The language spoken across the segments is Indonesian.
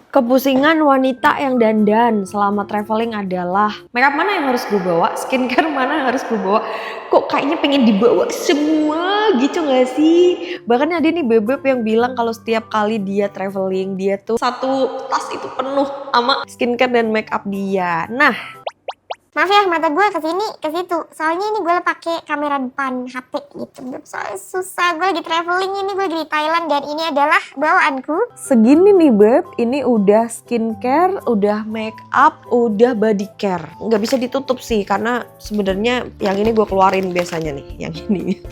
Kepusingan wanita yang dandan selama traveling adalah makeup mana yang harus gue bawa, skincare mana yang harus gue bawa. Kok kayaknya pengen dibawa semua gitu gak sih? Bahkan ada nih bebek yang bilang kalau setiap kali dia traveling, dia tuh satu tas itu penuh sama skincare dan makeup dia. Nah, maaf ya, mata gue kesini ke situ. Soalnya ini gue pakai kamera depan HP gitu. Soalnya susah, gue lagi traveling ini, gue lagi di Thailand dan ini adalah bawaanku. segini nih beb, ini udah skincare, udah makeup, udah body care. Nggak bisa ditutup sih karena sebenarnya yang ini gue keluarin biasanya nih, yang ini.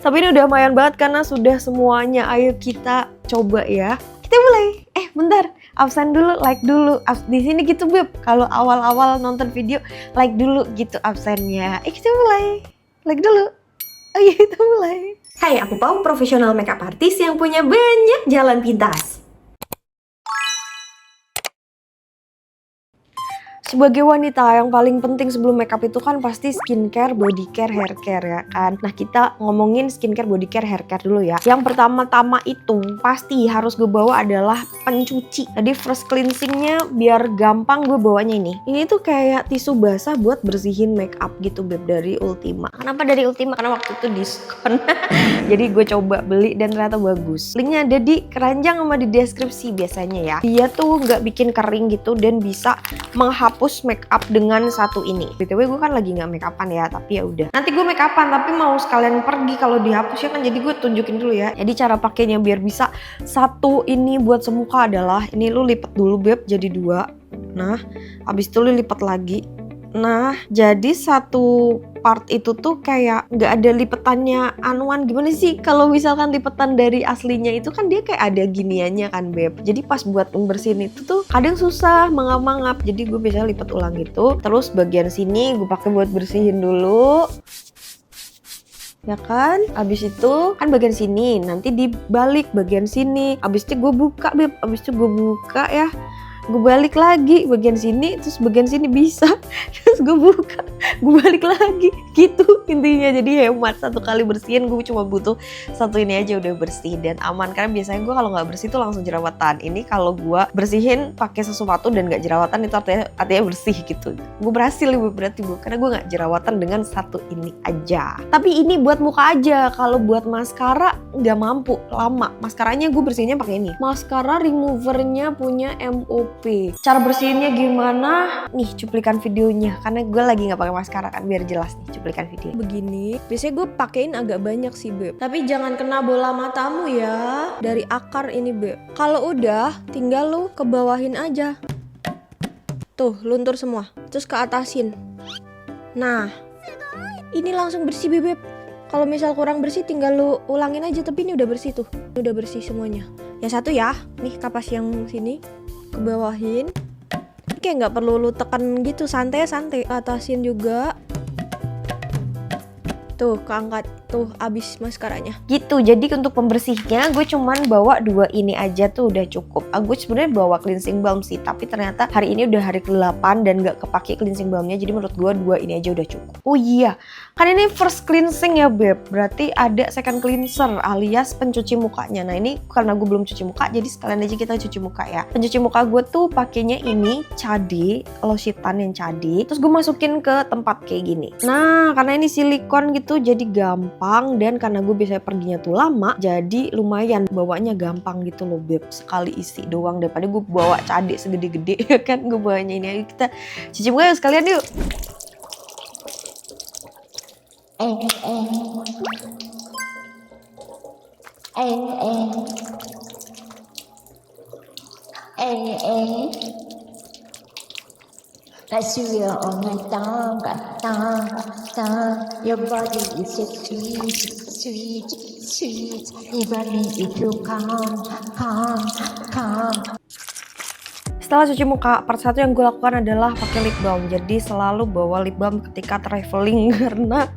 Tapi ini udah lumayan banget karena sudah semuanya. Ayo kita coba ya. Kita mulai. Bentar, absen dulu, like dulu. Di sini gitu beb. Kalau awal-awal nonton video, like dulu gitu absennya. Kita mulai. Like dulu. Ayo kita mulai. Hai, aku Pau, profesional makeup artist yang punya banyak jalan pintas. Sebagai wanita, yang paling penting sebelum makeup itu kan pasti skincare, body care, hair care ya kan. Nah, kita ngomongin skincare, body care, hair care dulu ya. Yang pertama-tama itu pasti harus gue bawa adalah pencuci. Jadi first cleansingnya biar gampang gue bawanya ini. Ini tuh kayak tisu basah buat bersihin makeup gitu beb, dari Ultima. Kenapa dari Ultima? Karena waktu itu diskon. Jadi gue coba beli dan ternyata bagus. Linknya ada di keranjang sama di deskripsi biasanya ya. Dia tuh nggak bikin kering gitu dan bisa menghapus makeup dengan satu ini. BTW gue kan lagi nggak makeupan ya, tapi ya udah. Nanti gue makeupan tapi mau sekalian pergi kalau dihapus ya kan, jadi gue tunjukin dulu ya. Jadi cara pakainya biar bisa satu ini buat semuka adalah ini lu lipat dulu beb jadi dua. Nah, habis itu lu lipat lagi. Nah, jadi satu part itu tuh kayak nggak ada lipetannya anuan. Gimana sih kalau misalkan lipetan dari aslinya itu kan dia kayak ada giniannya kan beb. Jadi pas buat bersihin itu tuh kadang susah mangap-mangap. Jadi gue biasanya lipat ulang gitu. Terus bagian sini gue pakai buat bersihin dulu. Ya kan, abis itu kan bagian sini nanti dibalik bagian sini. Abis itu gue buka beb, abis itu gue buka ya. Gue balik lagi bagian sini, terus bagian sini bisa, terus gue buka, gue balik lagi gitu intinya. Jadi hemat, satu kali bersihin gue cuma butuh satu ini aja udah bersih dan aman. Karena biasanya gue kalau nggak bersih tuh langsung jerawatan. Ini kalau gue bersihin pakai sesuatu dan nggak jerawatan itu artinya bersih gitu. Gue berhasil berarti gue, karena gue nggak jerawatan dengan satu ini aja. Tapi ini buat muka aja. Kalau buat maskara nggak mampu lama. Maskaranya gue bersihinnya pakai ini. Maskara removernya punya MOP. Cara bersihinnya gimana? Nih cuplikan videonya, karena gue lagi nggak pakai maskara kan, biar jelas nih cuplikan video. Begini, biasanya gue pakein agak banyak sih beb. Tapi jangan kena bola matamu ya. Dari akar ini beb. Kalau udah, tinggal lu kebawahin aja. Tuh, luntur semua. Terus ke atasin. Nah, ini langsung bersih beb. Kalau misal kurang bersih tinggal lu ulangin aja, tapi ini udah bersih tuh. Udah bersih semuanya. Yang satu ya, nih kapas yang sini kebawahin. Kayak nggak perlu lu tekan gitu, santai-santai. Atasin juga. Tuh, keangkat. Tuh, abis maskaranya. Gitu, jadi untuk pembersihnya gue cuman bawa dua ini aja tuh udah cukup. Gue sebenarnya bawa cleansing balm sih, tapi ternyata hari ini udah hari ke-8 dan gak kepake cleansing balmnya. Jadi menurut gue dua ini aja udah cukup. Oh iya, kan ini first cleansing ya beb. Berarti ada second cleanser alias pencuci mukanya. Nah ini karena gue belum cuci muka, jadi sekalian aja kita cuci muka ya. Pencuci muka gue tuh pakainya ini cade, lositan yang cade. Terus gue masukin ke tempat kayak gini. Nah, karena ini silikon gitu jadi gampang. Dan karena gue biasanya perginya tuh lama, jadi lumayan bawanya gampang gitu loh beb. Sekali isi doang daripada gue bawa cade segede-gede ya kan. Gue bawanya ini aja, kita cuci muka yuk sekalian yuk. As you are on my tongue, your body is so sweet, sweet, sweet. Even if you come. Setelah cuci muka, part satu yang gue lakukan adalah pakai lip balm. Jadi selalu bawa lip balm ketika traveling karena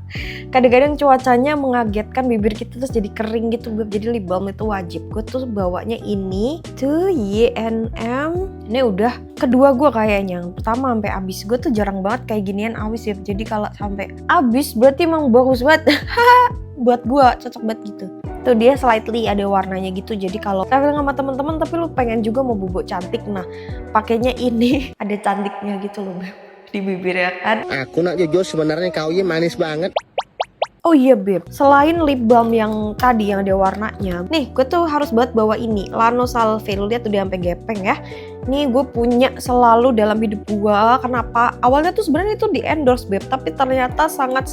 kadang-kadang cuacanya mengagetkan, bibir kita terus jadi kering gitu beb. Jadi lip balm itu wajib. Gue tuh bawanya ini tuh YNM. Ini udah kedua gue kayaknya. Pertama sampai habis. Gue tuh jarang banget kayak ginian habis ya. Jadi kalau sampai habis berarti emang bagus banget. Buat gue cocok banget gitu. Tuh dia slightly ada warnanya gitu. Jadi kalau traveling sama teman-teman tapi lu pengen juga mau bubuk cantik, nah pakainya ini ada cantiknya gitu loh beb di bibir ya kan. Aku nak jujur sebenarnya kau ini manis banget. Oh iya beb, selain lip balm yang tadi yang ada warnanya, nih gue tuh harus banget bawa ini Lano Salve. Lu lihat tuh dia sampai gepeng ya. Nih gue punya selalu dalam hidup gue. Kenapa? Awalnya tuh sebenarnya itu di endorse beb, tapi ternyata sangat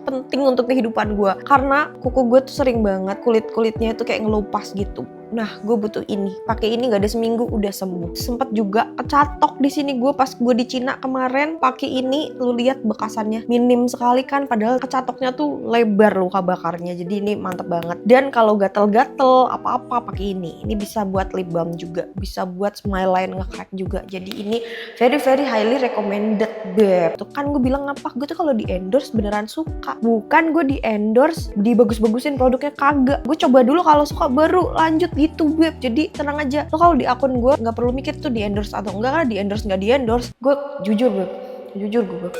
penting untuk kehidupan gue. Karena kuku gue tuh sering banget kulitnya itu kayak ngelupas gitu. Nah, gue butuh ini. Pakai ini gak ada seminggu udah sembuh. Sempet juga kecatok di sini gue pas gue di Cina kemarin pakai ini. Lu lihat bekasannya minim sekali kan, padahal kecatoknya tuh lebar luka bakarnya. Jadi ini mantep banget. Dan kalau gatel-gatel apa-apa pakai ini. Ini bisa buat lip balm juga, bisa buat smile line nge-crack juga. Jadi ini very highly recommended beb. Tuh kan gue bilang apa? Gue tuh kalau di endorse beneran suka. Bukan gue di endorse dibagus-bagusin produknya, kagak. Gue coba dulu kalau suka baru lanjut gitu beb. Jadi tenang aja, lo kalau di akun gue nggak perlu mikir tuh di endorse atau enggak, kan di endorse nggak di endorse. Gue jujur beb, jujur gue beb.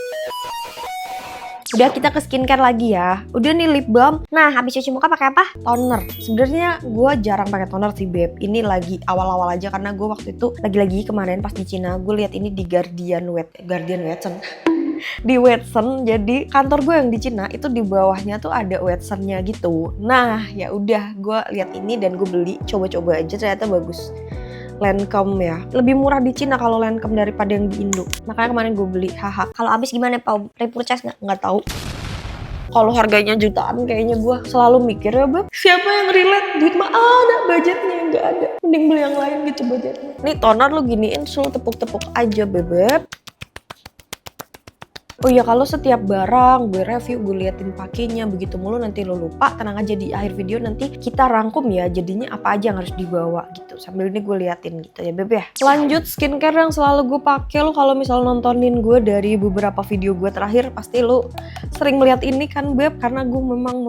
Udah, kita ke skincare lagi ya. Udah nih lip balm. Nah, habis cuci muka pakai apa? Toner. Sebenarnya gue jarang pakai toner sih beb. Ini lagi awal-awal aja karena gue waktu itu lagi kemarin pas di Cina gue lihat ini di Guardian Watson. Di Watson, jadi kantor gue yang di Cina itu di bawahnya tuh ada Watsonnya gitu. Nah ya udah, gue lihat ini dan gue beli, coba-coba aja, ternyata bagus. Lancome ya, lebih murah di Cina kalau Lancome daripada yang di Indo. Makanya kemarin gue beli, haha. Kalau abis gimana Pau? Repurchase nggak tahu. Kalau harganya jutaan kayaknya gue selalu mikir ya beb, siapa yang relate? Duit mah ada, budgetnya nggak ada. Mending beli yang lain gitu budgetnya. Nih toner lu giniin, suruh tepuk-tepuk aja bebek. Oh iya, kalau setiap barang gue review, gue liatin pakainya begitu mulu nanti lo lupa. Tenang aja, di akhir video nanti kita rangkum ya jadinya apa aja yang harus dibawa gitu. Sambil ini gue liatin gitu ya beb ya. Lanjut skincare yang selalu gue pakai. Lo kalau misal nontonin gue dari beberapa video gue terakhir pasti lo sering melihat ini kan beb, karena gue memang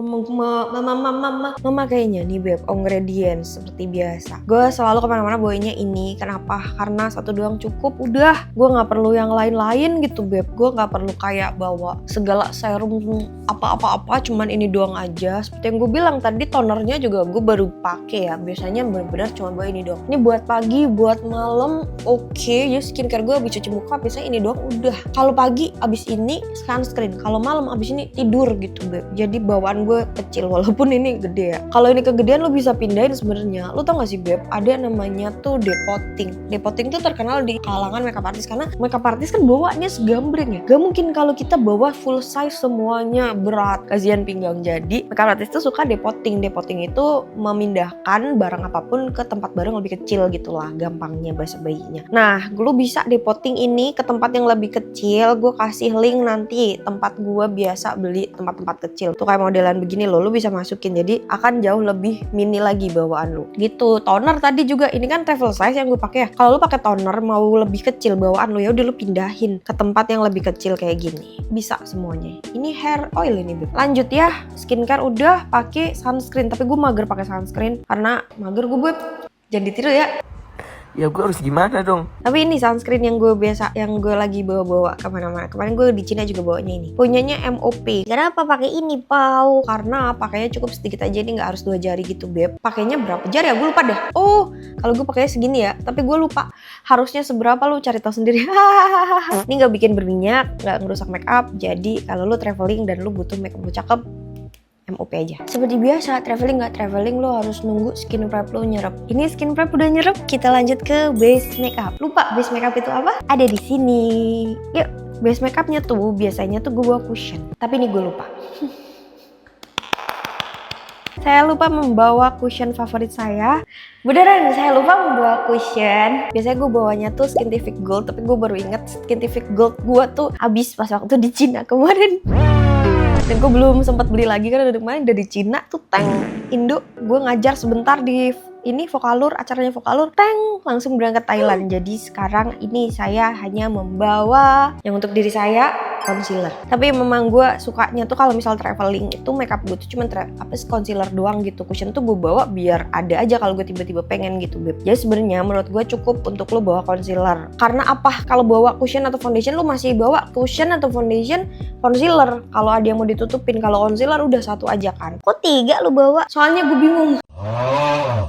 memakainya nih beb. Ingredients seperti biasa. Gue selalu kemana-mana bawanya ini. Kenapa? Karena satu doang cukup. Udah, gue nggak perlu yang lain-lain gitu beb. Gue nggak perlu kayak bawa segala serum apa-apa, cuman ini doang aja. Seperti yang gue bilang tadi, tonernya juga gue baru pakai ya. Biasanya benar-benar cuma bawa ini doang. Ini buat pagi, buat malam, oke. Ya skincare gue habis cuci muka biasanya ini doang udah. Kalau pagi abis ini sunscreen, kalau malam abis ini tidur gitu beb. Jadi bawaan gue kecil walaupun ini gede ya. Kalau ini kegedean lo bisa pindahin sebenarnya. Lo tau gak sih beb, ada namanya tuh depotting. Depotting tuh terkenal di kalangan makeup artist karena makeup artist kan bawaannya segambreng ya. Gak mungkin kalau kita bawa full size semuanya, berat, kasihan pinggang. Jadi makeup artist tuh suka depotting. Depotting itu memindahkan barang apapun ke tempat baru yang lebih kecil gitulah, gampangnya bahasa bayinya. Nah, lu bisa depotting ini ke tempat yang lebih kecil. Gue kasih link nanti tempat gue biasa beli, tempat-tempat kecil tuh kayak modelan begini loh, lu bisa masukin. Jadi akan jauh lebih mini lagi bawaan lu gitu. Toner tadi juga ini kan travel size yang gue pakai ya. Kalau lu pakai toner mau lebih kecil bawaan lu, ya udah lu pindahin ke tempat yang lebih kecil kayak gini. Bisa semuanya. Ini hair oil ini beb. Lanjut ya, skincare udah, pakai sunscreen. Tapi gue mager pakai sunscreen karena mager gue beb. Jangan ditiru ya. Ya gue harus gimana dong? Tapi ini sunscreen yang gue biasa, yang gue lagi bawa-bawa kemana-mana. Kemarin gue di Cina juga bawanya ini. Punyanya MOP. Kenapa pakai ini Pau? Karena pakainya cukup sedikit aja, ini nggak harus 2 jari gitu beb. Pakainya berapa jari ya? Gue lupa dah. Oh, kalau gue pakainya segini ya. Tapi gue lupa harusnya seberapa, lu cari tahu sendiri. Ini nggak bikin berminyak, nggak ngerusak makeup. Jadi kalau lu traveling dan lu butuh makeup lu cakep, MOP aja. Seperti biasa, traveling nggak traveling lo harus nunggu skin prep lo nyerap. Ini skin prep udah nyerap, kita lanjut ke base makeup. Lupa base makeup itu apa? Ada di sini. Yuk, base makeupnya tuh biasanya tuh gue bawa cushion. Tapi ini gue lupa. Saya lupa membawa cushion favorit saya. Beneran, saya lupa membawa cushion. Biasanya gue bawanya tuh Skintific Gold, tapi gue baru inget Skintific Gold gue tuh habis pas waktu di Cina kemarin. Dan gue belum sempat beli lagi karena dari kemarin udah di Cina tuh tank Indo. Gue ngajar sebentar di ini Vokalur, acaranya Vokalur, tank langsung berangkat Thailand. Jadi sekarang ini saya hanya membawa yang untuk diri saya, concealer. Tapi memang gue sukanya tuh kalau misal traveling itu makeup gue tuh cuma concealer doang gitu. Cushion tuh gue bawa biar ada aja kalau gue tiba-tiba pengen gitu, Beb. Jadi sebenarnya menurut gue cukup untuk lo bawa concealer. Karena apa? Kalau bawa cushion atau foundation, lo masih bawa cushion atau foundation, concealer. Kalau ada yang mau ditutupin, kalau concealer udah satu aja kan. Kok 3 lo bawa? Soalnya gue bingung.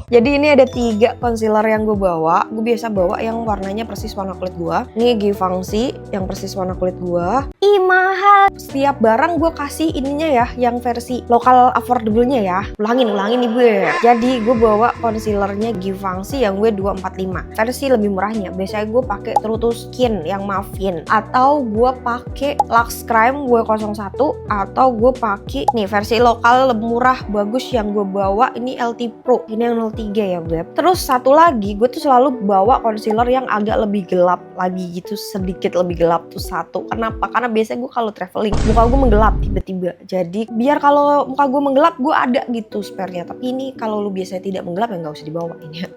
Jadi ini ada 3 concealer yang gue bawa. Gue biasa bawa yang warnanya persis warna kulit gue. Ini Givenchy yang persis warna kulit gue. Ih mahal. Setiap barang gue kasih ininya ya, yang versi lokal affordable-nya ya. Ulangin ibu ya. Jadi gue bawa concealernya Givenchy yang gue 245. Versi lebih murahnya. Biasanya gue pakai True to Skin yang Muffin, atau gue pakai Lux Crime gue 01, atau gue pakai nih versi lokal lebih murah bagus yang gue bawa ini LT Pro. Ini yang 03 ya, Beb. Terus satu lagi, gue tuh selalu bawa concealer yang agak lebih gelap lagi gitu, sedikit lebih gelap tuh satu. Kenapa? Karena biasanya gue kalau traveling muka gue menggelap tiba-tiba. Jadi biar kalau muka gue menggelap gue ada gitu spare-nya. Tapi ini kalau lu biasanya tidak menggelap ya nggak usah dibawa ini ya.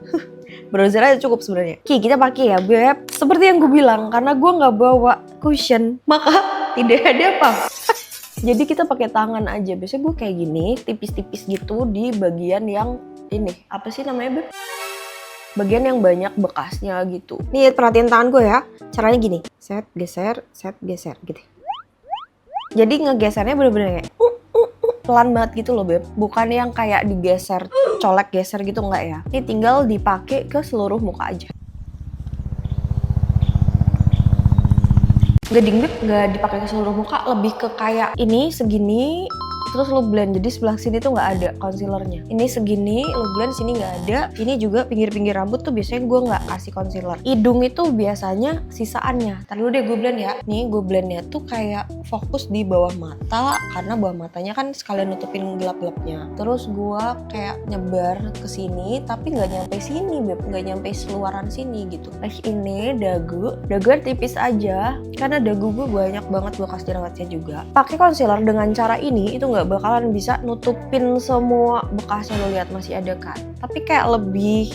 Bronzer aja cukup sebenarnya. Oke, kita pakai ya, Beb. Seperti yang gue bilang, karena gue nggak bawa cushion, maka tidak ada apa. Jadi kita pakai tangan aja. Biasanya gue kayak gini, tipis-tipis gitu di bagian yang ini. Apa sih namanya, Beb? Bagian yang banyak bekasnya gitu. Nih, perhatiin tangan gue ya. Caranya gini. Set, geser gitu. Jadi ngegesernya bener-bener kayak pelan banget gitu loh, Beb. Bukan yang kayak digeser, colek geser gitu, enggak ya. Ini tinggal dipakai ke seluruh muka aja. Gading, Beb, nggak dipakai ke seluruh muka, lebih ke kayak ini segini, terus lo blend. Jadi sebelah sini tuh nggak ada concealernya. Ini segini, lo blend, sini nggak ada. Ini juga pinggir-pinggir rambut tuh biasanya gue nggak kasih concealer. Hidung itu biasanya sisaannya. Ntar dulu deh gue blend ya. Nih gue blendnya tuh kayak fokus di bawah mata, karena bawah matanya kan sekalian nutupin gelap-gelapnya. Terus gue kayak nyebar ke sini, tapi nggak nyampe sini, Beb, nggak nyampe seluaran sini gitu. Nah ini dagu tipis aja, karena dagu gue banyak banget bekas jerawatnya juga. Pakai concealer dengan cara ini itu nggak bakalan bisa nutupin semua bekasnya, lo lihat masih ada kan, tapi kayak lebih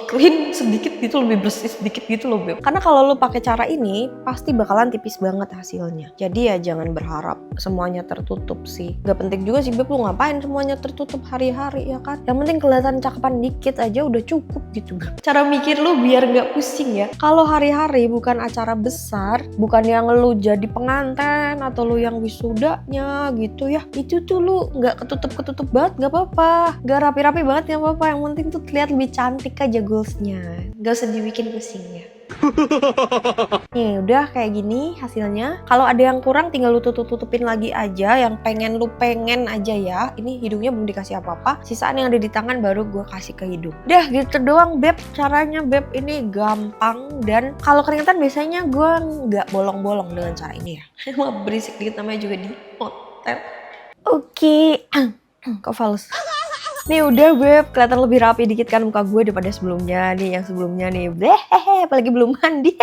clean sedikit gitu, lebih bersih sedikit gitu loh, Beb. Karena kalau lo pakai cara ini pasti bakalan tipis banget hasilnya. Jadi ya jangan berharap semuanya tertutup sih. Gak penting juga sih, Beb, lo ngapain semuanya tertutup hari-hari ya kan. Yang penting kelihatan cakepan dikit aja udah cukup gitu, Beb. Cara mikir lo biar gak pusing ya. Kalau hari-hari bukan acara besar, bukan yang lo jadi pengantin atau lo yang wisudanya gitu ya, itu tuh lu nggak ketutup banget nggak apa-apa, nggak rapi-rapi banget nggak apa-apa, yang penting tuh terlihat lebih cantik aja goalsnya, nggak usah dibikin pusing ya. Nih udah kayak gini hasilnya. Kalau ada yang kurang tinggal lu tutupin lagi aja, yang pengen aja ya. Ini hidungnya belum dikasih apa-apa, sisaan yang ada di tangan baru gue kasih ke hidung. Dah gitu doang, Beb. Caranya, Beb, ini gampang. Dan kalau keringetan biasanya gue nggak bolong-bolong dengan cara ini ya. Emang berisik dikit, namanya juga di hotel. Oke. Kok fals? Nih udah, Beb, kelihatan lebih rapi dikit kan muka gue daripada sebelumnya nih. Yang sebelumnya nih, apalagi belum mandi.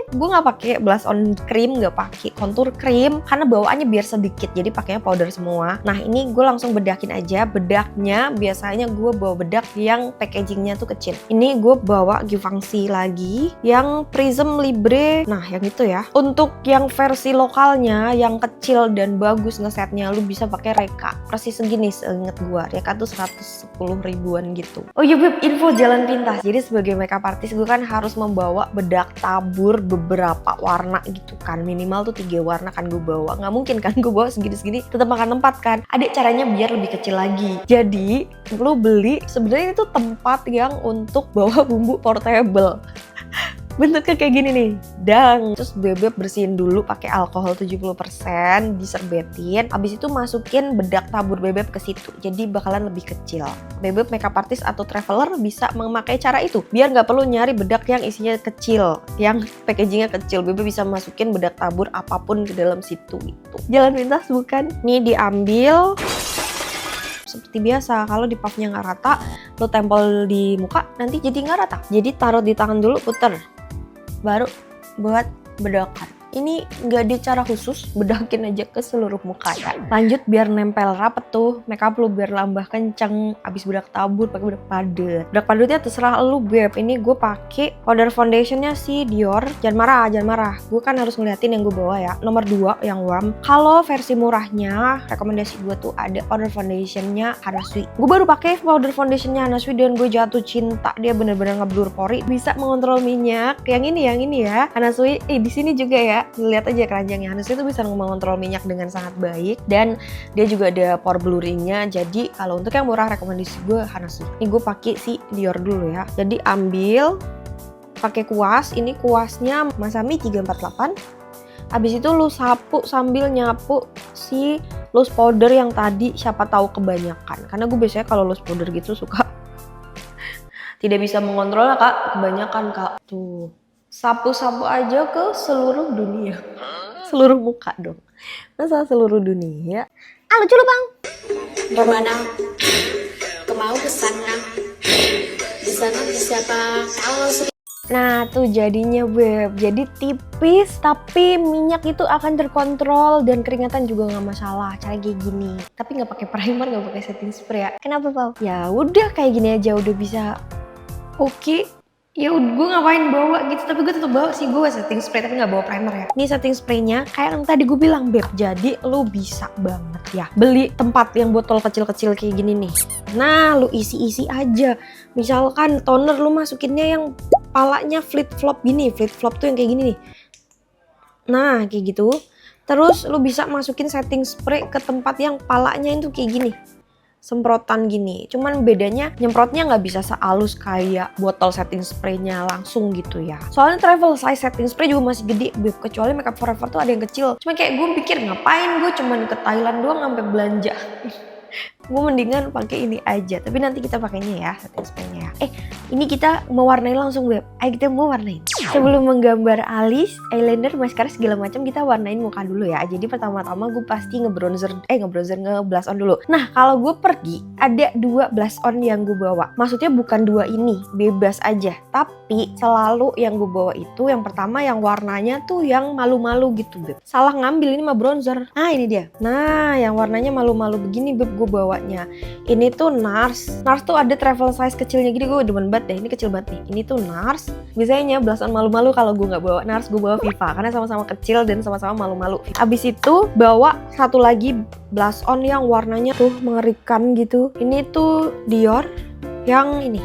Gue nggak pakai blush on cream, nggak pakai contour cream karena bawaannya biar sedikit, jadi pakainya powder semua. Nah ini gue langsung bedakin aja. Bedaknya biasanya gue bawa bedak yang packagingnya tuh kecil. Ini gue bawa Givenchy lagi yang Prism Libre. Nah yang itu ya. Untuk yang versi lokalnya yang kecil dan bagus ngesetnya, lu bisa pakai Reka. Persis segini seinget gue. Reka tuh 110 ribuan gitu. Oh iya, Beb, info jalan pintas. Jadi sebagai makeup artist gue kan harus membawa bedak tabur beberapa warna gitu kan, minimal tuh 3 warna kan gue bawa. Nggak mungkin kan gue bawa segini-segini tetap makan tempat kan. Ada caranya biar lebih kecil lagi. Jadi lo beli, sebenarnya itu tempat yang untuk bawa bumbu portable. Bentuknya kayak gini nih, dang. Terus Beb bersihin dulu pakai alkohol 70%, diserbetin. Abis itu masukin bedak tabur Beb ke situ. Jadi bakalan lebih kecil. Beb makeup artist atau traveler bisa memakai cara itu. Biar nggak perlu nyari bedak yang isinya kecil, yang packagingnya kecil. Beb bisa masukin bedak tabur apapun ke dalam situ gitu. Jalan pintas bukan? Nih diambil. Seperti biasa, kalau di puffnya nggak rata, lo tempel di muka, nanti jadi nggak rata. Jadi taruh di tangan dulu, puter. Baru buat bedakan. Ini nggak ada cara khusus, bedakin aja ke seluruh muka ya. Lanjut biar nempel rapet tuh makeup lu, biar lambah kenceng. Abis bedak tabur pakai bedak padet. Bedak padetnya terserah lu beb. Ini gue pakai powder foundationnya si Dior. Jangan marah. Gue kan harus ngeliatin yang gue bawa ya. Nomor 2 yang warm. Kalau versi murahnya, rekomendasi gue tuh ada powder foundationnya Hana Sui. Gue baru pakai powder foundationnya Hana Sui dan gue jatuh cinta. Dia bener-bener ngeblur pori, bisa mengontrol minyak. Yang ini ya. Hana Sui, di sini juga ya. Lihat aja keranjangnya. Hana Sui itu bisa mengontrol minyak dengan sangat baik dan dia juga ada pore blurringnya. Jadi kalau untuk yang murah rekomendasi gue Hana Sui. Ini gue pakai si Dior dulu ya. Jadi ambil pakai kuas. Ini kuasnya Masami 348. Habis itu lu sapu sambil nyapu si loose powder yang tadi, siapa tahu kebanyakan. Karena gue biasanya kalau loose powder gitu suka tidak bisa mengontrol kak, kebanyakan kak. Tuh, sapu-sapu aja ke seluruh dunia. Seluruh muka dong. Masa seluruh dunia? Lucu lu bang. Gimana? Kemau kesana. Di sana siapa? Kalau Nah tuh jadinya beb, jadi tipis tapi minyak itu akan terkontrol dan keringatan juga nggak masalah. Cara kayak gini, tapi nggak pakai primer, nggak pakai setting spray ya. Kenapa Pau? Ya udah kayak gini aja udah bisa. Oke. Ya gue ngapain bawa gitu, tapi gue tetap bawa sih, gue setting spray tapi nggak bawa primer ya. Ini setting spraynya kayak yang tadi gue bilang beb, jadi lu bisa banget ya beli tempat yang botol kecil-kecil kayak gini nih. Nah lu isi-isi aja, misalkan toner lu masukinnya yang palanya flip-flop gini, flip-flop tuh yang kayak gini nih. Nah kayak gitu, terus lu bisa masukin setting spray ke tempat yang palanya itu kayak gini, semprotan gini. Cuman bedanya nyemprotnya nggak bisa sehalus kayak botol setting spraynya langsung gitu ya. Soalnya travel size setting spray juga masih gede beb, kecuali Makeup Forever tuh ada yang kecil. Cuma kayak gue pikir ngapain gue cuman ke Thailand doang sampai belanja. Gue mendingan pakai ini aja, tapi nanti kita pakainya ya setting spraynya ya. Ini kita mau warnain langsung beb. Ayo kita mau warnain. Sebelum menggambar alis, eyeliner, mascara segala macam, kita warnain muka dulu ya. Jadi pertama-tama gue pasti ngeblush on dulu. Nah kalau gue pergi ada 2 blush on yang gue bawa. Maksudnya bukan 2 ini, bebas aja. Tapi selalu yang gue bawa itu yang pertama yang warnanya tuh yang malu-malu gitu beb. Salah ngambil, ini mah bronzer. Nah ini dia. Nah yang warnanya malu-malu begini beb gue bawanya. Ini tuh NARS. NARS tuh ada travel size kecilnya gini, gue demen banget deh. Ini kecil banget nih. Ini tuh NARS. Biasanya blush on malu-malu kalau gue nggak bawa NARS, gue bawa Viva karena sama-sama kecil dan sama-sama malu-malu. Abis itu bawa satu lagi blush on yang warnanya tuh mengerikan gitu. Ini tuh Dior yang ini,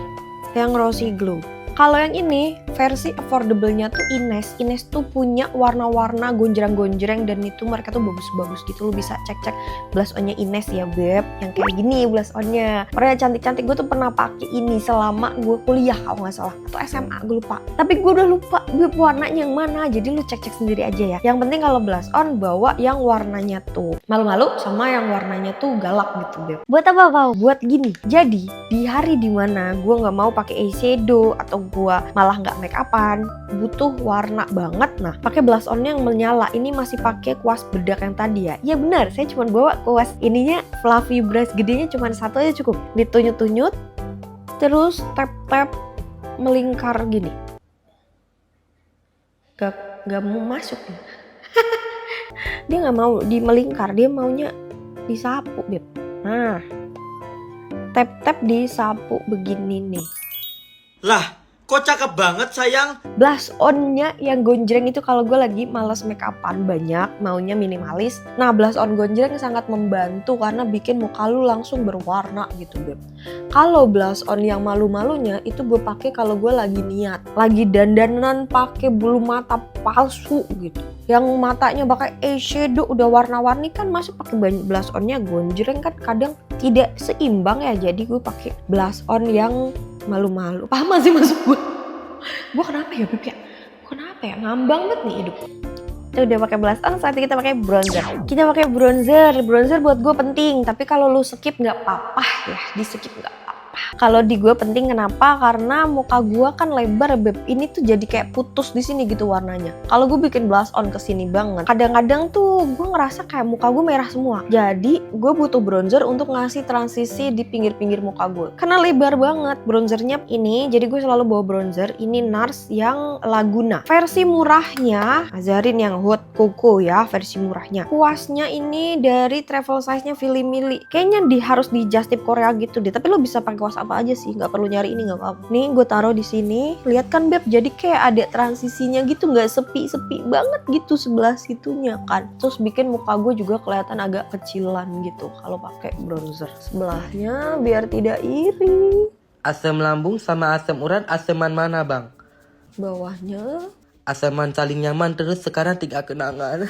yang Rosy Glow. Kalau yang ini versi affordable-nya tuh Ines. Ines tuh punya warna-warna gonjreng-gonjreng dan itu mereka tuh bagus-bagus gitu. Lu bisa cek-cek blush on-nya Ines ya beb. Yang kayak gini blush on-nya. Warnanya cantik-cantik. Gue tuh pernah pakai ini selama gue kuliah kalau nggak salah. Atau SMA gue lupa. Tapi gue udah lupa beb warnanya yang mana. Jadi lu cek-cek sendiri aja ya. Yang penting kalau blush on bawa yang warnanya tuh malu-malu sama yang warnanya tuh galak gitu beb. Buat apa Pau? Buat gini. Jadi di hari dimana gue nggak mau pakai eyeshadow atau gue malah nggak make upan, butuh warna banget, nah pakai blush on yang menyala. Ini masih pakai kuas bedak yang tadi ya. Iya benar, saya cuma bawa kuas ininya fluffy brush gedenya cuma satu aja cukup. Ditunyut-tunyut, terus tap-tap melingkar gini. Gak mau masuk ya. Dia nggak mau di melingkar, dia maunya disapu beb. Nah, tap-tap disapu begini nih. Lah, kok cakep banget sayang? Blush on-nya yang gonjreng itu kalau gue lagi males make upan banyak, maunya minimalis. Nah blush on gonjreng sangat membantu karena bikin muka lu langsung berwarna gitu beb. Kalau blush on yang malu-malunya itu gue pakai kalau gue lagi niat, lagi dandanan pakai bulu mata palsu gitu. Yang matanya pakai eyeshadow udah warna-warni kan masuk pakai blush on-nya gonjreng kan kadang tidak seimbang ya. Jadi gue pakai blush on yang malu-malu. Paham gak sih maksud gue? Gue kenapa ya beb ya? Kenapa ya? Ngambang banget nih hidup. Kita udah pakai blush on, saatnya kita pakai bronzer. Kita pakai bronzer. Bronzer buat gue penting. Tapi kalau lu skip nggak apa-apa ya, di skip nggak apa-apa. Kalau di gue penting kenapa? Karena muka gue kan lebar beb. Ini tuh jadi kayak putus di sini gitu warnanya. Kalau gue bikin blush on ke sini banget, kadang-kadang tuh gue ngerasa kayak muka gue merah semua. Jadi gue butuh bronzer untuk ngasih transisi di pinggir-pinggir muka gue. Karena lebar banget bronzernya ini. Jadi gue selalu bawa bronzer. Ini NARS yang Laguna. Versi murahnya Azarin yang Hot Coco ya, versi murahnya. Kuasnya ini dari travel size-nya Fili Mili. Kayaknya harus di Just Tip Korea gitu deh. Tapi lo bisa pakai kuas apa aja sih, nggak perlu nyari ini, nggak apa-apa. Nih gue taruh di sini. Lihat kan beb, jadi kayak ada transisinya gitu, nggak sepi-sepi banget gitu sebelah situnya kan. Terus bikin muka gue juga kelihatan agak kecilan gitu kalau pakai bronzer. Sebelahnya biar tidak iri. Asam lambung sama asam urat aseman mana bang? Bawahnya Aseman saling nyaman terus sekarang tinggal kenangan.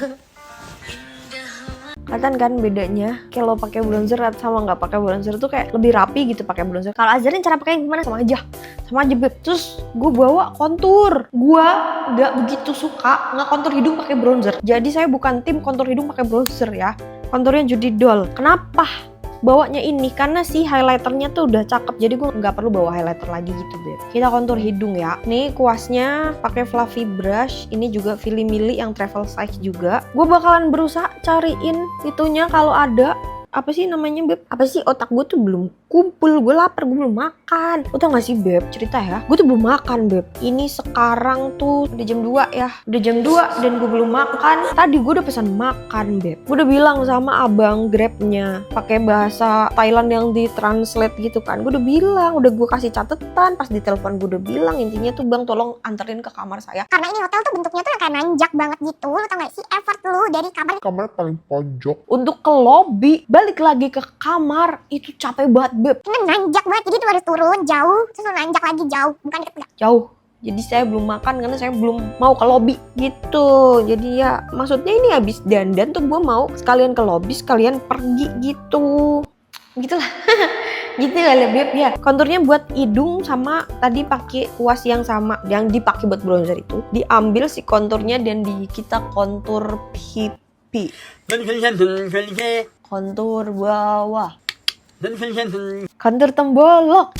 kelihatan kan bedanya kalau pakai bronzer sama nggak pakai bronzer tuh kayak lebih rapi gitu pakai bronzer. Kalau Azarin cara pakai gimana? Sama aja beb. Terus gue bawa kontur. Gue nggak begitu suka nggak kontur hidung pakai bronzer. Jadi saya bukan tim kontur hidung pakai bronzer ya. Konturnya Judy Doll. Kenapa bawanya ini? Karena si highlighternya tuh udah cakep, jadi gue nggak perlu bawa highlighter lagi gitu beb. Kita kontur hidung ya. Nih kuasnya pakai fluffy brush. Ini juga Fili Mili yang travel size juga. Gue bakalan berusaha cariin itunya kalau ada. Apa sih namanya beb? Apa sih, otak gue tuh belum kumpul, gue lapar, gue belum makan. Lo tau gak sih beb, cerita ya, gue tuh belum makan beb. Ini sekarang tuh udah jam 2 ya, udah jam 2 dan gue belum makan. Tadi gue udah pesan makan beb. Gue udah bilang sama abang Grabnya pakai bahasa Thailand yang ditranslate gitu kan. Gue udah bilang, udah gue kasih catetan. Pas di telepon gue udah bilang intinya tuh bang tolong anterin ke kamar saya. Karena ini hotel tuh bentuknya tuh yang kayak nanjak banget gitu. Lo tau gak sih effort lu dari kamar paling pojok. Untuk ke lobby, balik lagi ke kamar, itu capek banget beb. ini nanjak banget. Jadi tuh harus turun jauh, terus lu nanjak lagi jauh. Bukan deket. Jauh. Jadi saya belum makan karena saya belum mau ke lobby gitu. Jadi ya maksudnya ini habis dandan tuh gue mau sekalian ke lobby sekalian pergi gitu. Gitulah. Gitu lah beb ya. Konturnya buat hidung sama tadi pakai kuas yang sama yang dipakai buat bronzer itu. Diambil si konturnya dan kita kontur pipi. Kontur bawah. Kontur tembolok.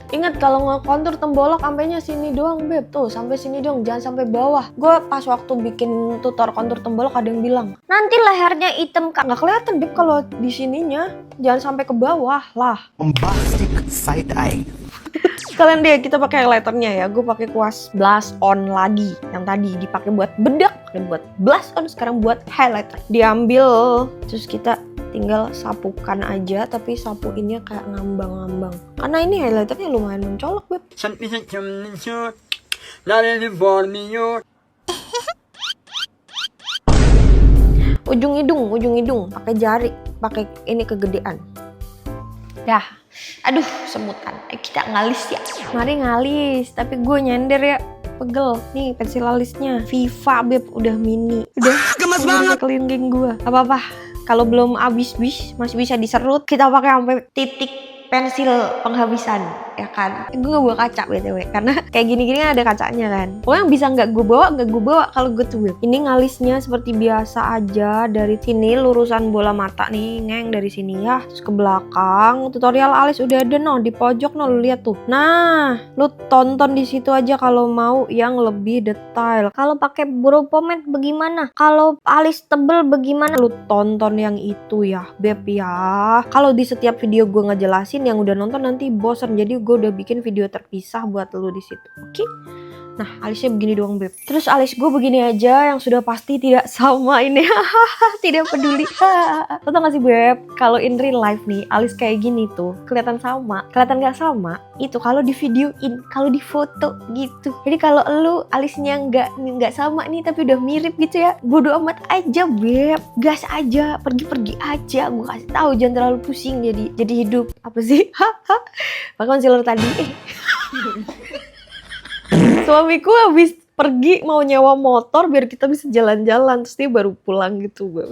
Ingat kalau ngekontur tembolok sampainya sini doang beb. Tuh sampai sini dong, jangan sampai bawah. Gue pas waktu bikin tutor kontur tembolok ada yang bilang, nanti lehernya hitam kak. Nggak kelihatan beb kalau di sininya. Jangan sampai ke bawah lah. Bombastic side eye. Sekalian deh kita pakai highlighternya ya. Gue pakai kuas blush on lagi. Yang tadi dipakai buat bedak, pakai buat blush on, sekarang buat highlighter. Diambil, terus kita tinggal sapukan aja, tapi sapuinnya kayak ngambang-ngambang. Karena ini highlighternya lumayan mencolok beb. Ujung hidung, pakai jari, pakai ini kegedean. Dah, aduh semutan. Kita ngalis ya. Mari ngalis, tapi gue nyender ya. Pegel. Nih pensil alisnya Viva beb, udah mini. Udah gemes banget kelingking gue. Apa-apa. Kalau belum habis masih bisa diserut. Kita pakai sampai titik pensil penghabisan ya kan. Gue nggak bawa kaca btw karena kayak gini-gini ada kacanya kan. Pokoknya yang bisa nggak gue bawa kalau gue tuh. Ini ngalisnya seperti biasa aja, dari sini lurusan bola mata nih, ngeng dari sini ya, terus ke belakang. Tutorial alis udah ada no di pojok no, lu lihat tuh. Nah lu tonton di situ aja kalau mau yang lebih detail. Kalau pakai brow pomade bagaimana, kalau alis tebel bagaimana, lu tonton yang itu ya beb ya. Kalau di setiap video gue ngejelasin, yang udah nonton nanti bosan, jadi gue udah bikin video terpisah buat lu di situ. Oke? Nah, alisnya begini doang beb. Terus alis gue begini aja, yang sudah pasti tidak sama ini. Tidak peduli. Lo tau gak sih beb, kalau in real life nih alis kayak gini tuh kelihatan sama, kelihatan gak sama itu kalau di videoin, kalau di foto gitu. Jadi kalau lu alisnya nggak sama nih tapi udah mirip gitu ya, bodo amat aja beb, gas aja, pergi aja. Gue kasih tahu jangan terlalu pusing jadi hidup. Apa sih? Pakai concealer tadi. Suamiku habis pergi mau nyewa motor biar kita bisa jalan-jalan, terus dia baru pulang gitu. Gue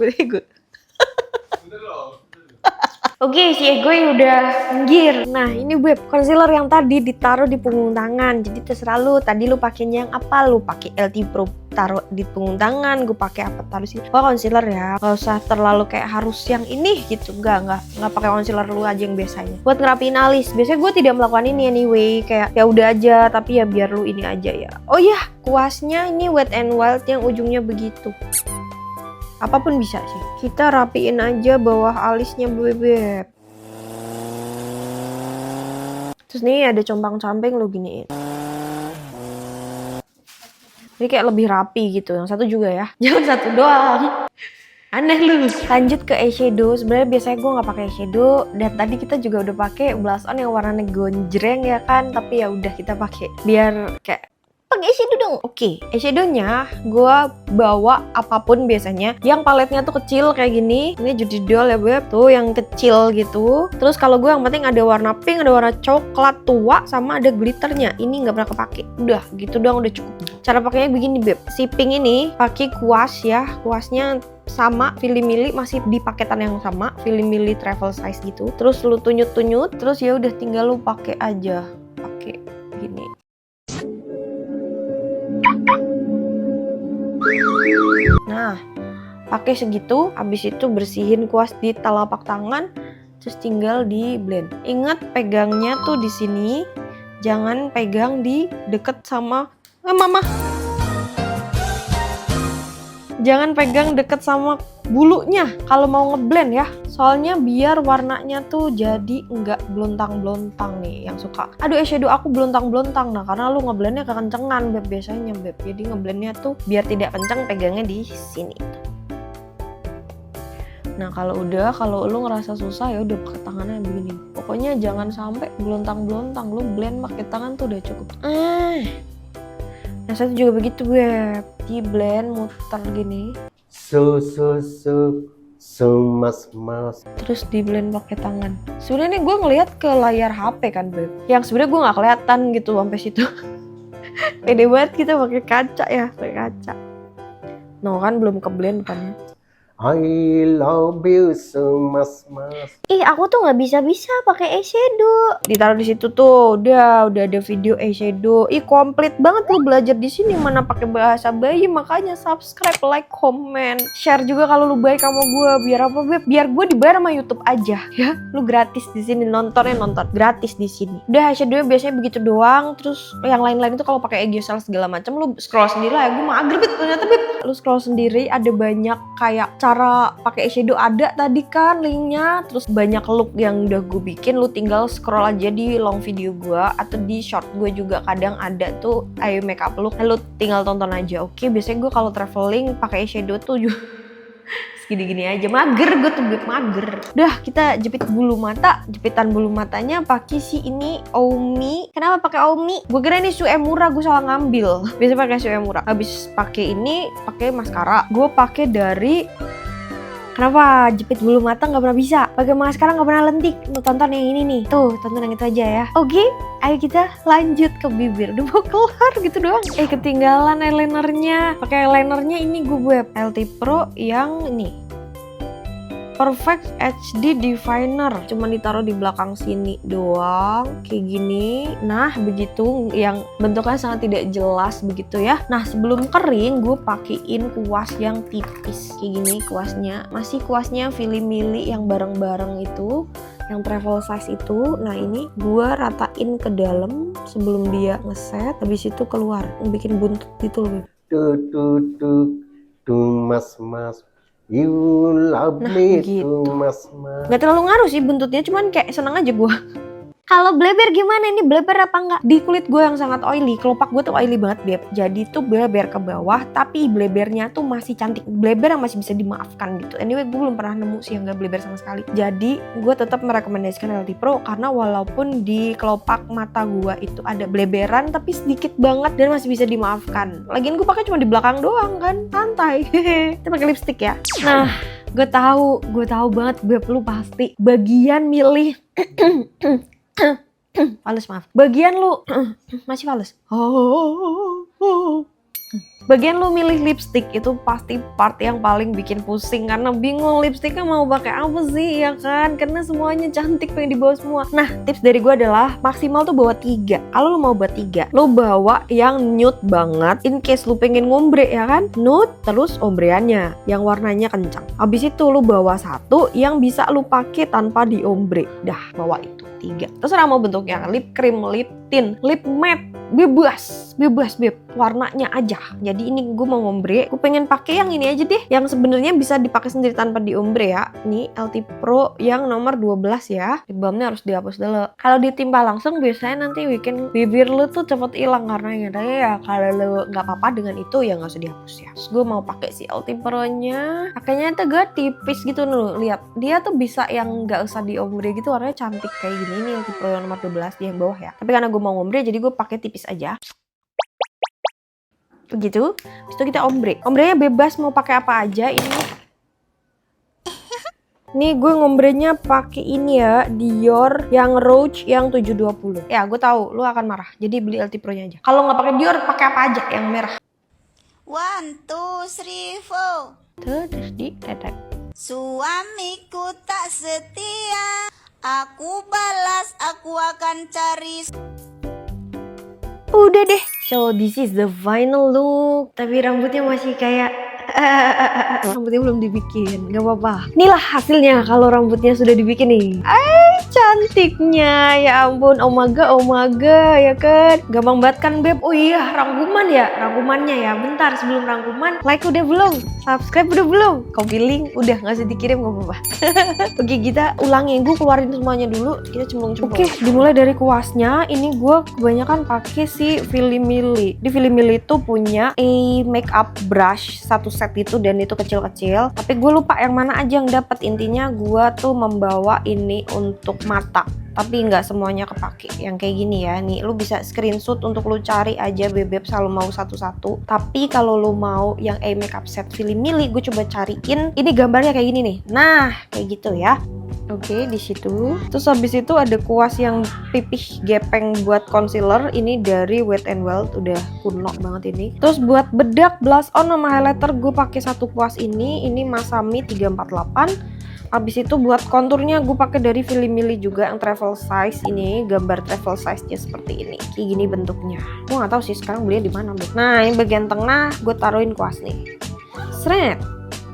Oke, si Egoy udah minggir. Nah, ini Beb, concealer yang tadi ditaruh di punggung tangan. Jadi terserah lu, tadi lu pakainya yang apa? Lu pakai LT Pro taruh di punggung tangan, gue pakai apa taruh sini. Oh, concealer ya. Gak usah terlalu kayak harus yang ini gitu. Enggak pakai concealer lu aja yang biasanya. Buat ngerapiin alis. Biasanya gue tidak melakukan ini anyway, kayak ya udah aja, tapi ya biar lu ini aja ya. Oh iya, kuasnya ini Wet n Wild yang ujungnya begitu. Apapun bisa sih. Kita rapiin aja bawah alisnya Beb. Terus nih ada compang-camping lo giniin. Ini kayak lebih rapi gitu. Yang satu juga ya. Jangan satu doang. Aneh lu. Lanjut ke eyeshadow. Sebenarnya biasanya gue nggak pakai eyeshadow. Dan tadi kita juga udah pakai blush on yang warnanya gonjreng ya kan. Tapi ya udah kita pakai biar kayak pakai eyeshadow dong. Oke, eyeshadownya gue bawa apapun biasanya. Yang paletnya tuh kecil kayak gini. Ini Judy Doll ya Beb. Tuh yang kecil gitu. Terus kalau gue yang penting ada warna pink, ada warna coklat tua, sama ada glitternya. Ini nggak pernah kepake. Udah gitu doang udah cukup. Cara pakainya begini Beb. Si pink ini pakai kuas ya. Kuasnya sama Filimili, masih di paketan yang sama, Filimili travel size gitu. Terus lu tunyut-tunyut, terus ya udah tinggal lu pakai aja. Pakai gini. Nah, pakai segitu, habis itu bersihin kuas di telapak tangan, terus tinggal di blend. Ingat pegangnya tuh di sini, jangan pegang di deket sama mama. Jangan pegang deket sama bulunya kalau mau ngeblend ya. Soalnya biar warnanya tuh jadi nggak blontang-blontang nih yang suka. Aduh eyeshadow aku blontang-blontang. Nah karena lu ngeblendnya kekencengan Beb biasanya Beb. Jadi ngeblendnya tuh biar tidak kenceng pegangnya di sini. Nah kalau lu ngerasa susah ya udah pakai tangannya begini. Pokoknya jangan sampai blontang-blontang. Lu blend pakai tangan tuh udah cukup. Nah satu juga begitu Beb. Di blend muter gini. Mas. Terus di blend pakai tangan. Sebenarnya nih gue ngelihat ke layar HP kan Beb. Yang sebenarnya gue nggak kelihatan gitu sampai situ. Pede banget kita pakai kaca ya, pakai kaca. No kan belum ke blend depannya. I love you so much, Mas. Ih, aku tuh nggak bisa pakai eyeshadow. Ditaruh di situ tuh, udah ada video eyeshadow. Ih, komplit banget lu belajar di sini mana pakai bahasa bayi. Makanya subscribe, like, comment, share juga kalau lu baik sama gue. Biar apa Beb? Biar gue dibayar sama YouTube aja ya. Lu gratis di sini nonton gratis di sini. Udah eyeshadownya biasanya begitu doang. Terus yang lain-lain itu kalau pakai Egiosel segala macam lu scroll sendiri lah ya. Gue mager Beb ternyata Beb. Lu scroll sendiri ada banyak kayak cara pakai eyeshadow ada tadi kan linknya, terus banyak look yang udah gue bikin, lu tinggal scroll aja di long video gue atau di short gue juga kadang ada tuh ayo makeup look, lu tinggal tonton aja. Oke, biasanya gue kalau traveling pakai eyeshadow tuh juga gini-gini aja, mager gue tuh mager. Udah kita jepit bulu mata, jepitan bulu matanya pakai si ini Oumi. Kenapa pakai Oumi? Gue kira ini Suemura, gue salah ngambil. Biasanya pakai Suemura. Habis pakai ini pakai maskara. Gue pakai dari kenapa jepit bulu mata nggak pernah bisa? Pakai maskara nggak pernah lentik. Lu tonton yang ini nih. Tuh, tonton yang itu aja ya. Oke, ayo kita lanjut ke bibir. Udah mau kelar gitu doang. Ketinggalan eyelinernya. Pakai eyelinernya ini gue LT Pro yang ini. Perfect HD Definer, cuman ditaruh di belakang sini doang, kayak gini. Nah begitu, yang bentuknya sangat tidak jelas begitu ya. Nah sebelum kering gue pakein kuas yang tipis kayak gini kuasnya. Masih kuasnya Filimili yang bareng-bareng itu, yang travel size itu. Nah ini gue ratain ke dalam sebelum dia ngeset, habis itu keluar, bikin buntut gitu loh. Mas. You love me too much, Mas. Gak terlalu ngaruh sih buntutnya, cuman kayak seneng aja gue. Kalau bleber gimana? Ini bleber apa enggak? Di kulit gue yang sangat oily, kelopak gue tuh oily banget Beb. Jadi tuh bleber ke bawah, tapi blebernya tuh masih cantik. Bleber yang masih bisa dimaafkan gitu. Anyway, gue belum pernah nemu sih yang gak bleber sama sekali. Jadi gue tetap merekomendasikan LT Pro karena walaupun di kelopak mata gue itu ada bleberan, tapi sedikit banget dan masih bisa dimaafkan. Lagian gue pakai cuma di belakang doang kan, santai. Kita pakai lipstick ya. Nah, gue tahu banget Beb, lu pasti bagian milih fales, maaf. Bagian lu masih fales. Bagian lu milih lipstick itu pasti part yang paling bikin pusing karena bingung lipsticknya mau pakai apa sih ya kan, karena semuanya cantik pengen dibawa semua. Nah tips dari gue adalah maksimal tuh bawa 3. Kalau lu mau bawa 3, lu bawa yang nude banget in case lu pengen ngombre ya kan, nude terus ombreannya yang warnanya kencang. Habis itu lu bawa 1 yang bisa lu pakai tanpa diombre. Dah bawa itu 3. Terserah mau bentuknya lip cream, lip tint, lip matte, bebas beb, warnanya aja. Jadi ini gue mau ngombre, gue pengen pakai yang ini aja deh, yang sebenarnya bisa dipakai sendiri tanpa diombre ya. Ini LT Pro yang nomor 12 ya. Lip balmnya harus dihapus dulu. Kalau ditimpa langsung biasanya nanti bikin bibir lu tuh cepet hilang karena ya kalau lu nggak apa-apa dengan itu ya nggak usah dihapus ya. Terus gue mau pakai si LT Pro-nya. Pakainya tuh gue tipis gitu loh. Lihat, dia tuh bisa yang nggak usah diombre gitu, warnanya cantik kayak gini. Ini LT Pro yang nomor 12 di yang bawah ya. Tapi karena gue mau ngombre jadi gue pakai tipis aja. Begitu. Habis itu kita ombre. Ombrenya bebas mau pakai apa aja ini. Nih gue ngombrenya pakai ini ya, Dior yang Rouge yang 720. Ya, gue tahu lu akan marah. Jadi beli LT Pro-nya aja. Kalau nggak pakai Dior, pakai apa aja yang merah. 1, 2, 3, 4. Terus di tetek. Suamiku tak setia. Aku balas, aku akan cari. Udah deh. So this is the final look. Tapi rambutnya masih kayak rambutnya belum dibikin, gak apa-apa. Inilah hasilnya kalau rambutnya sudah dibikin nih. Cantiknya, ya ampun, omaga ya kan. Gampang banget kan beb. Oh iya, rangkumannya ya. Bentar sebelum rangkuman, like udah belum? Subscribe udah belum? Copy link udah, nggak usah dikirim gak apa-apa. Oke, kita ulangi, gue keluarin semuanya dulu. Kita cemplung-cemplung. Oke, dimulai dari kuasnya. Ini gue kebanyakan pakai si Filimili. Di Filimili itu punya makeup brush satu set itu dan itu kecil-kecil. Tapi gue lupa yang mana aja yang dapat. Intinya gue tuh membawa ini untuk mata. Tapi nggak semuanya kepake. Yang kayak gini ya. Nih lu bisa screenshot untuk lu cari aja bebek selalu mau satu-satu. Tapi kalau lu mau yang makeup set Filimili, gue coba cariin. Ini gambarnya kayak gini nih. Nah, kayak gitu ya. Oke, di situ. Terus habis itu ada kuas yang pipih gepeng buat concealer. Ini dari Wet n Wild, udah kuno banget ini. Terus buat bedak, blush on sama highlighter gue pakai satu kuas ini. Ini Masami 348. Habis itu buat konturnya gue pakai dari Filimili juga yang travel size. Ini gambar travel size-nya seperti ini. Kayak gini bentuknya. Gue nggak tahu sih sekarang belinya di mana. Nah, ini bagian tengah gue taruhin kuas nih. Sret.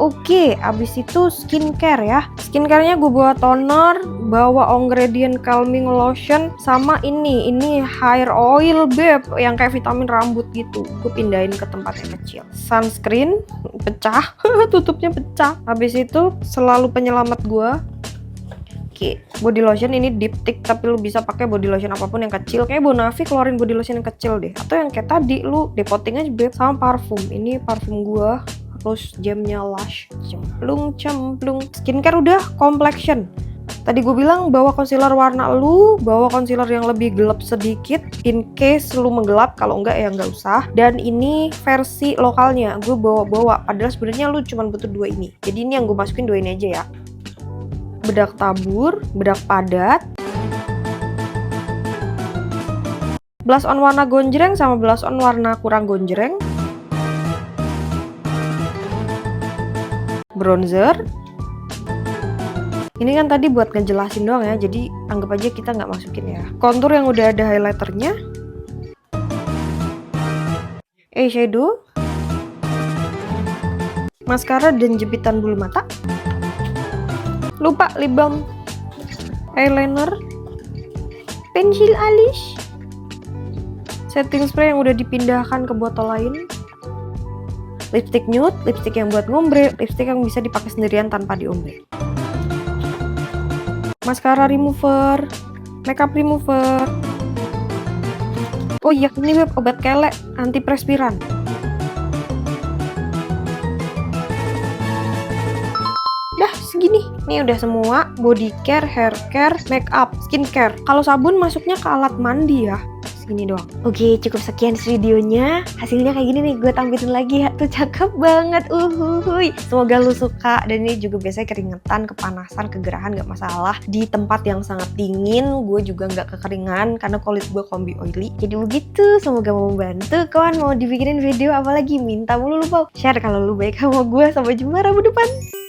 Oke, abis itu skincare ya. Skincare-nya gue bawa toner, bawa Ongredient Calming Lotion, sama ini hair oil beb, yang kayak vitamin rambut gitu. Gue pindahin ke tempat yang kecil. Sunscreen, pecah, tutupnya pecah. Habis itu selalu penyelamat gue. Oke, body lotion ini diptyque, tapi lu bisa pakai body lotion apapun yang kecil. Kayak Bonafide keluarin body lotion yang kecil deh. Atau yang kayak tadi lu depoting aja beb. Sama parfum, ini parfum gue. Terus jamnya Lush, cemplung. Skincare udah, complexion. Tadi gue bilang bawa concealer warna lu, bawa concealer yang lebih gelap sedikit, in case lu menggelap, kalau enggak ya nggak usah. Dan ini versi lokalnya, gue bawa. Padahal sebenarnya lu cuma butuh 2 ini. Jadi ini yang gue masukin 2 ini aja ya. Bedak tabur, bedak padat, blush on warna gonjreng sama blush on warna kurang gonjreng. Bronzer. Ini kan tadi buat ngejelasin doang ya, jadi anggap aja kita nggak masukin ya. Kontur yang udah ada highlighternya. Eyeshadow. Maskara dan jepitan bulu mata. Lupa lip balm. Eyeliner. Pensil alis. Setting spray yang udah dipindahkan ke botol lain. Lipstick nude, lipstick yang buat ngombre, lipstick yang bisa dipakai sendirian tanpa diombre. Mascara remover, makeup remover. Oh iya, ini beb, obat kelek antiperspiran. Dah segini. Ini udah semua body care, hair care, makeup, skincare. Kalau sabun masuknya ke alat mandi ya. segini doang. Oke, cukup sekian videonya. Hasilnya kayak gini nih, gue tampilin lagi ya. Tuh cakep banget. Uhuy. Semoga lu suka. Dan ini juga biasanya keringetan, kepanasan, kegerahan gak masalah. Di tempat yang sangat dingin, gue juga gak kekeringan karena kulit gue kombi oily. Jadi begitu, semoga membantu. Kawan mau dibikinin video apa lagi? Minta mulu lupa share kalau lu baik sama gue. Sampai jumpa Rabu depan.